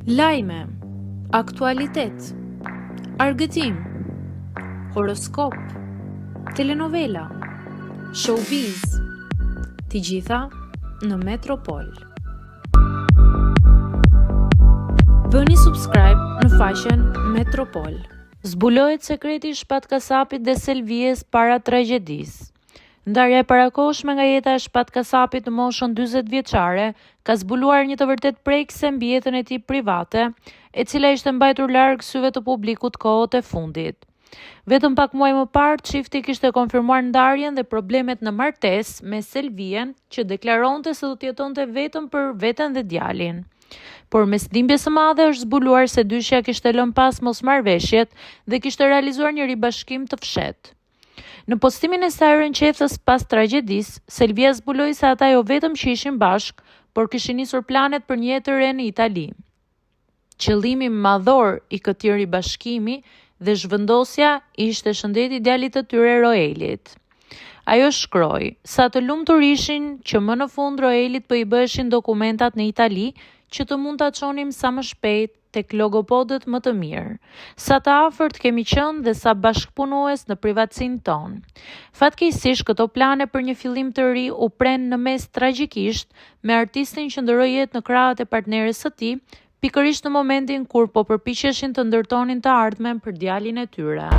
Lajme, aktualitet, argëtim, horoskop, telenovela, showbiz, të gjitha në Metropol. Bëni subscribe në faqen Metropol. Zbulohet sekreti i Shpatkasapit dhe Selvijes para tragjedisë. Ndarja e parakohshme nga jeta e Shpatkasapit në moshën 40 vjeçare ka zbuluar një të vërtet prekse mbi jetën e tij private, e cila ishte mbajtur larg syve të publikut kohët e fundit. Vetëm pak muaj më parë, çifti kishte konfirmuar ndarjen dhe problemet në martesë me Selvijen, që deklaronte se do të jetonte vetëm për veten dhe djalin. Por mes dhimbjes së madhe është zbuluar se dyshja kishte lënë pas mosmarrveshjet dhe kishte realizuar një ribashkim të fshehtë. Në postimin e saj rënqethës pas tragjedisë, Selvia zbuloi se ata jo vetëm që ishin bashk, por kishin nisur planet për një jetë të re në Itali. Qëllimi madhor i këtij ribashkimi dhe zhvendosja ishte shëndeti i djalit të tyre, Roelit. Ajo shkroi: "Sa të lumtur ishin që më në fund Roelit po i bëheshin dokumentat në Itali, që të mund ta çonim sa më shpejt tek logopodët më të mirë. Sa të afërt kemi qenë dhe sa bashkëpunues në privatësinë tonë." Fatkeqësisht, këto plane për një fillim të ri u pren në mes tragjikisht, me artistin që ndroi jetë në krahët e partneres së tij, pikërisht në momentin kur po përpiqeshin të ndërtonin të ardhmen për djalin e tyre.